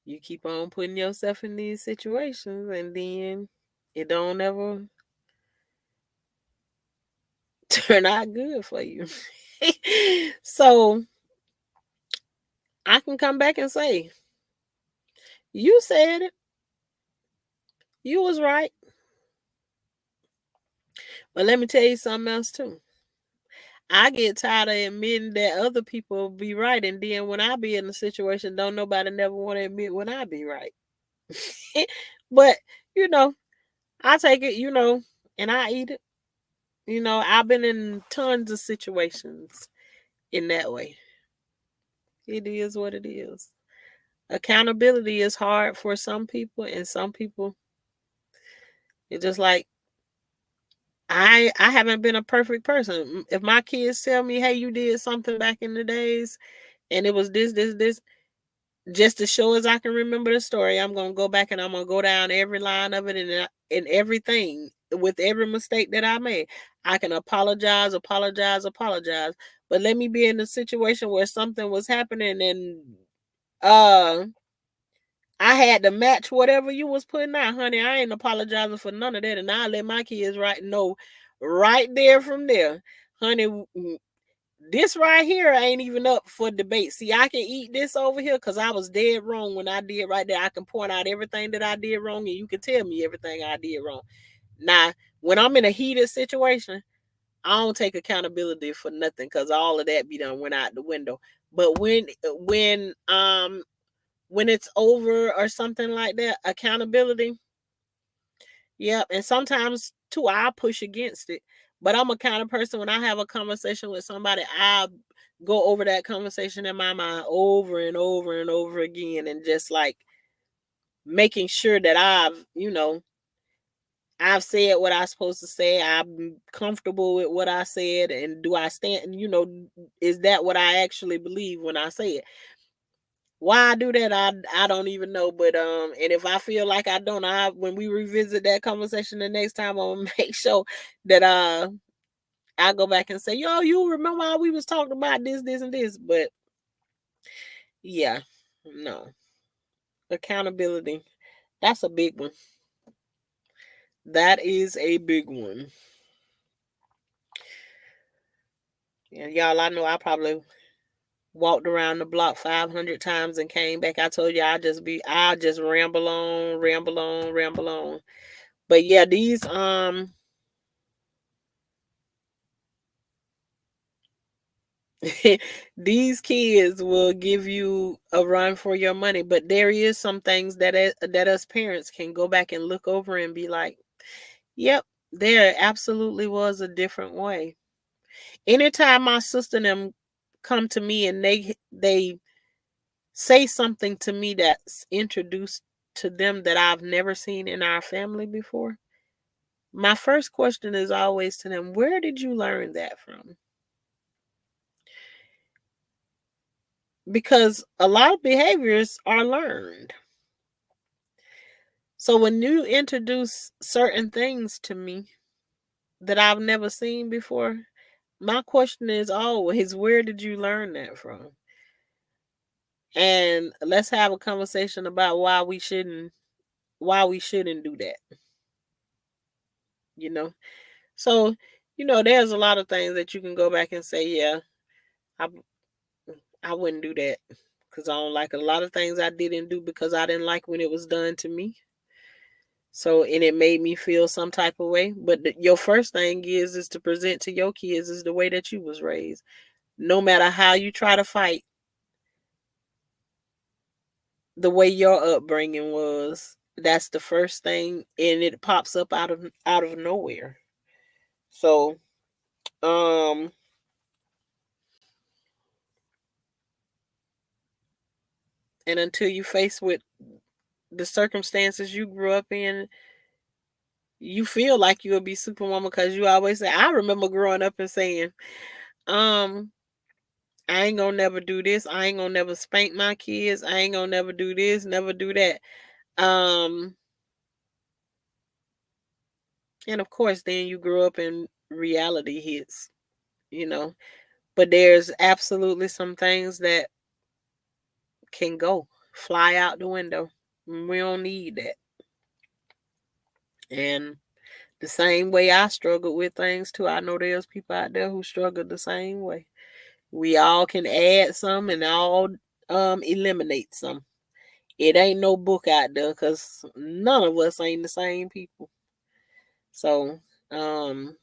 A: you keep on putting yourself in these situations and then it don't ever turn out good for you. So I can come back and say, you said it. You was right. But let me tell you something else too. I get tired of admitting that other people be right, and then when I be in a situation, don't nobody never want to admit when I be right. But you know, I take it, and I eat it. I've been in tons of situations in that way. It is what it is. Accountability is hard for some people, and some people, it's just like, I haven't been a perfect person. If my kids tell me, "Hey, you did something back in the days, and it was this," just as sure as I can remember the story, I'm gonna go back and I'm gonna go down every line of it, and everything with every mistake that I made. I can apologize. But let me be in a situation where something was happening, and uh I had to match whatever you was putting out, honey. I ain't apologizing for none of that, and I let my kids know right there from there, honey. This right here ain't even up for debate. See, I can eat this over here because I was dead wrong when I did right there. I can point out everything that I did wrong, and you can tell me everything I did wrong. Now, when I'm in a heated situation, I don't take accountability for nothing because all of that be done went out the window. But when it's over or something like that, accountability, yep. And sometimes too, I push against it. But I'm a kind of person when I have a conversation with somebody, I go over that conversation in my mind over and over and over again, and just like making sure that I've said what I'm supposed to say. I'm comfortable with what I said, and do I stand? Is that what I actually believe when I say it? Why I do that, I don't even know. But and if I feel like I don't, when we revisit that conversation the next time, I'm gonna make sure that I go back and say, yo, you remember how we was talking about this, this, and this? But yeah, no, accountability. That's a big one. That is a big one. And y'all, I know I probably walked around the block 500 times and came back. I told you I just ramble on, ramble on, ramble on. But yeah, these kids will give you a run for your money. But there is some things that us parents can go back and look over and be like, yep, there absolutely was a different way. Anytime my sister and them come to me and they say something to me that's introduced to them that I've never seen in our family before, my first question is always to them, where did you learn that from? Because a lot of behaviors are learned. So when you introduce certain things to me that I've never seen before, my question is always, where did you learn that from? And let's have a conversation about why we shouldn't do that. You know? So, there's a lot of things that you can go back and say, yeah, I I wouldn't do that because I don't like a lot of things I didn't do because I didn't like when it was done to me. So, and it made me feel some type of way. But your first thing is to present to your kids is the way that you was raised. No matter how you try to fight, the way your upbringing was, that's the first thing, and it pops up out of nowhere. So, um, and until you face with the circumstances you grew up in, you feel like you'll be superwoman because you always say, I remember growing up and saying, um, I ain't gonna never do this. I ain't gonna never spank my kids. I ain't gonna never do this, never do that. Um, and of course, then you grow up and reality hits, you know. But there's absolutely some things that can go fly out the window. We don't need that. And the same way I struggled with things too, I know there's people out there who struggle the same way. We all can add some and all eliminate some. It ain't no book out there because none of us ain't the same people. So, um,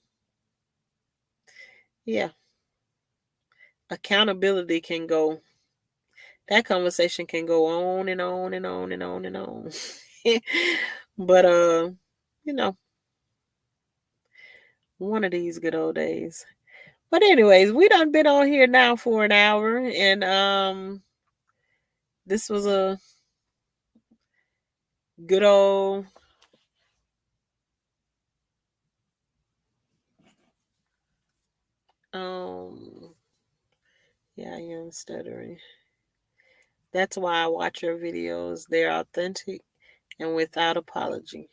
A: yeah, accountability can go. That conversation can go on and on and on and on and on. But you know, one of these good old days. But anyways, we done been on here now for an hour, and this was a good old um. Yeah, I am stuttering. That's why I watch your videos. They're authentic and without apology.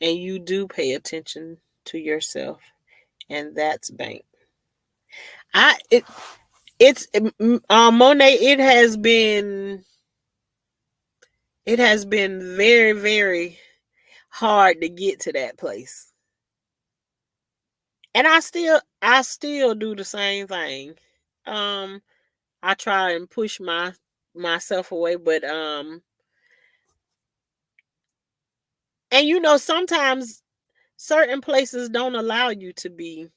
A: And you do pay attention to yourself. And that's bank. I it it's Monet, it has been very, very hard to get to that place. And I still do the same thing. Um I try and push myself away, but and sometimes certain places don't allow you to be.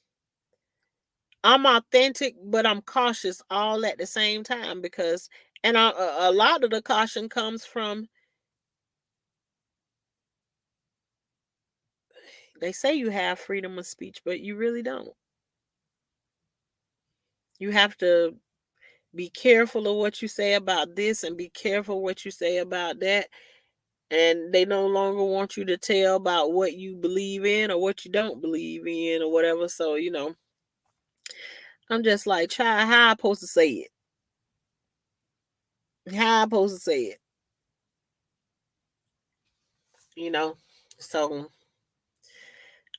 A: I'm authentic, but I'm cautious all at the same time because and a lot of the caution comes from they say you have freedom of speech, but you really don't. You have to be careful of what you say about this and be careful what you say about that. And they no longer want you to tell about what you believe in or what you don't believe in or whatever. So, I'm just like, child, how I supposed to say it? How I supposed to say it? You know? So,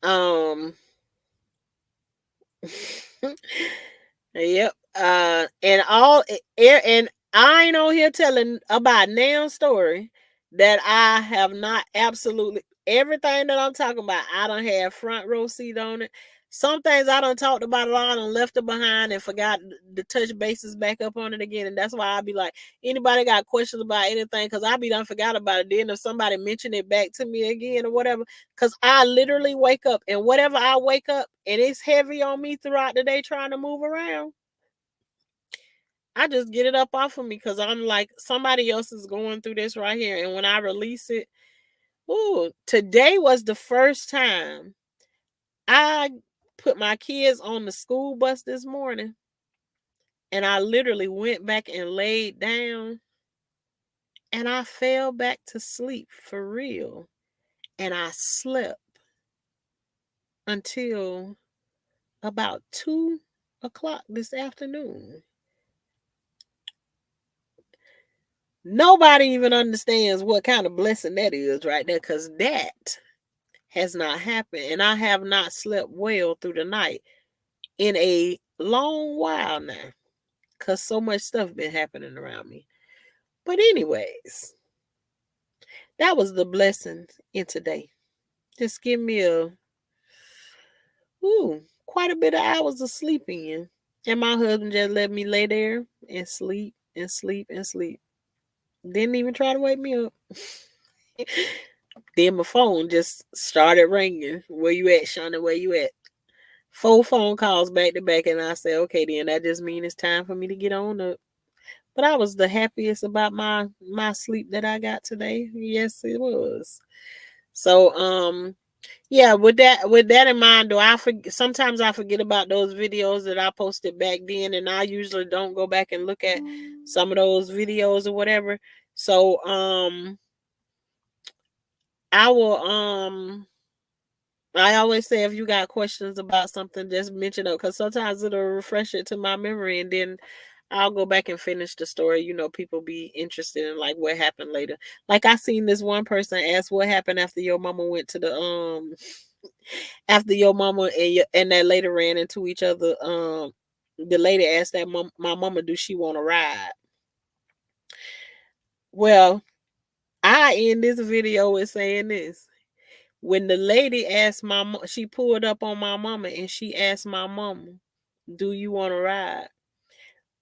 A: um, yep. And I ain't on here telling about now story that I have not absolutely everything that I'm talking about. I don't have front row seat on it. Some things I done talked about a lot and left it behind and forgot to touch bases back up on it again. And that's why I be like, anybody got questions about anything? Because I be done forgot about it. Then if somebody mention it back to me again or whatever, because I literally wake up and whatever I wake up and it's heavy on me throughout the day trying to move around, I just get it up off of me because I'm like, somebody else is going through this right here. And when I release it, ooh, today was the first time I put my kids on the school bus this morning and I literally went back and laid down and I fell back to sleep for real. And I slept until about 2 o'clock this afternoon. Nobody even understands what kind of blessing that is right there because that has not happened. And I have not slept well through the night in a long while now because so much stuff been happening around me. But anyways, that was the blessing in today. Just give me quite a bit of hours of sleeping in. And my husband just let me lay there and sleep and sleep and sleep. Didn't even try to wake me up. Then my phone just started ringing. Where you at, Shawna? Where you at? 4 phone calls back to back, and I said, okay, then that just means it's time for me to get on up. But I was the happiest about my sleep that I got today. Yes, it was. So, yeah, with that in mind, do I forget? Sometimes I forget about those videos that I posted back then, and I usually don't go back and look at some of those videos or whatever. So, I will I always say if you got questions about something, just mention it because sometimes it'll refresh it to my memory, and then I'll go back and finish the story. People be interested in like what happened later. Like I seen this one person ask what happened after your mama went to the after your mama and that lady ran into each other. The lady asked that my mama, do she want to ride? Well, I end this video with saying this. When the lady asked my mom, she pulled up on my mama and she asked my mama, do you want to ride?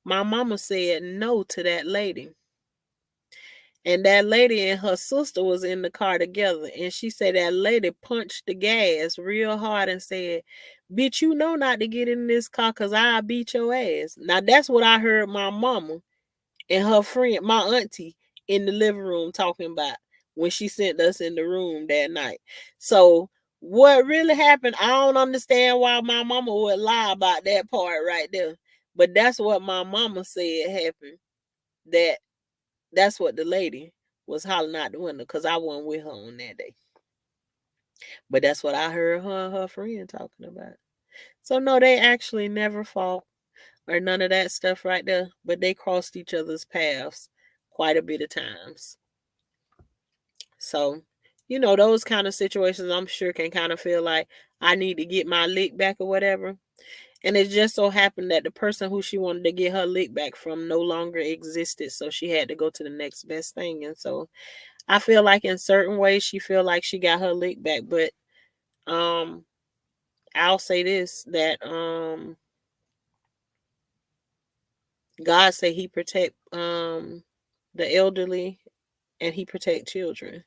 A: My mama said no to that lady. And that lady and her sister was in the car together. And she said that lady punched the gas real hard and said, bitch, you know not to get in this car because I'll beat your ass. Now, that's what I heard my mama and her friend, my auntie, in the living room talking about when she sent us in the room that night. So what really happened, I don't understand why my mama would lie about that part right there. But that's what my mama said happened. That's what the lady was hollering out the window because I wasn't with her on that day. But that's what I heard her and her friend talking about. So no, they actually never fought or none of that stuff right there. But they crossed each other's paths quite a bit of times. So, those kind of situations I'm sure can kind of feel like I need to get my lick back or whatever. And it just so happened that the person who she wanted to get her lick back from no longer existed. So she had to go to the next best thing. And so I feel like in certain ways she feel like she got her lick back. But um I'll say this, that God say he protect the elderly and he protect children.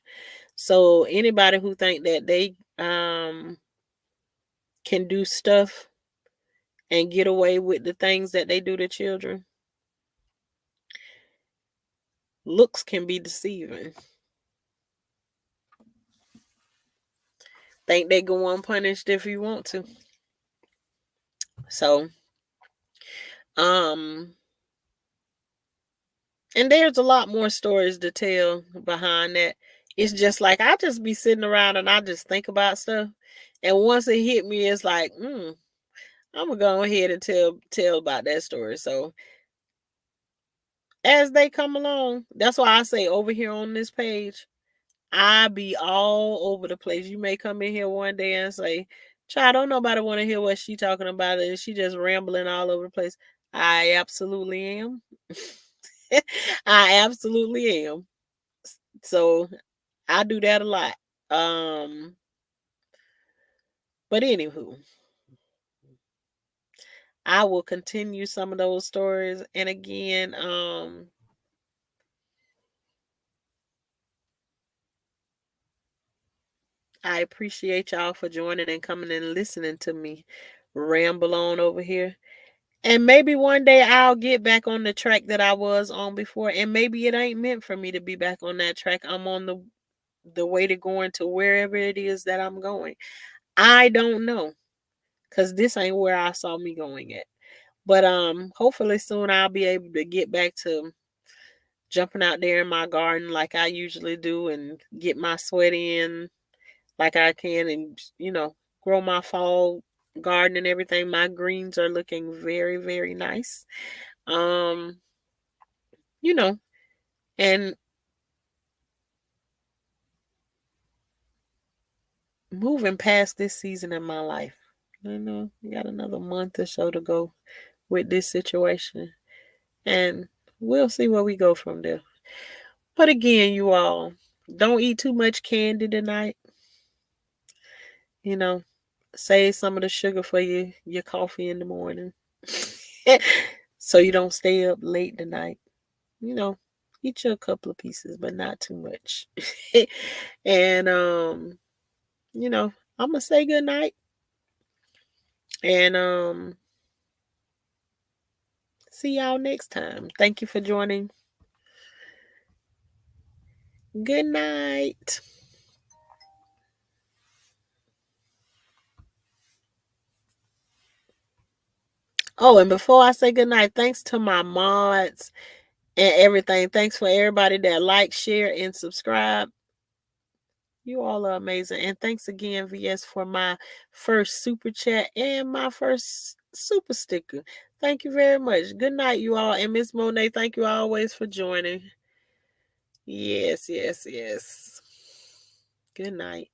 A: So anybody who think that they can do stuff and get away with the things that they do to children, looks can be deceiving. Think they go unpunished if you want to. So, um, and there's a lot more stories to tell behind that. It's just like I just be sitting around and I just think about stuff, and once it hit me, it's like, I'm gonna go ahead and tell about that story. So as they come along, that's why I say over here on this page, I be all over the place. You may come in here one day and say, "Child, don't nobody want to hear what she talking about, and she just rambling all over the place." I absolutely am. I absolutely am. So I do that a lot. Um, but anywho, I will continue some of those stories. And again, I appreciate y'all for joining and coming and listening to me ramble on over here. And maybe one day I'll get back on the track that I was on before. And maybe it ain't meant for me to be back on that track. I'm on the way to going to wherever it is that I'm going. I don't know. Cause this ain't where I saw me going at. But hopefully soon I'll be able to get back to jumping out there in my garden like I usually do and get my sweat in like I can, and grow my fall garden and everything. My greens are looking very, very nice. Um, you know, and moving past this season in my life. We got another month or so to go with this situation. And we'll see where we go from there. But again, you all, don't eat too much candy tonight. You know, save some of the sugar for your coffee in the morning. So you don't stay up late tonight. You know, eat you a couple of pieces, but not too much. And I'm gonna say good night. And see y'all next time. Thank you for joining. Good night. Oh, and before I say good night, thanks to my mods and everything. Thanks for everybody that like, share, and subscribe. You all are amazing. And thanks again, VS, for my first super chat and my first super sticker. Thank you very much. Good night, you all. And Miss Monet, thank you always for joining. Yes, yes, yes. Good night.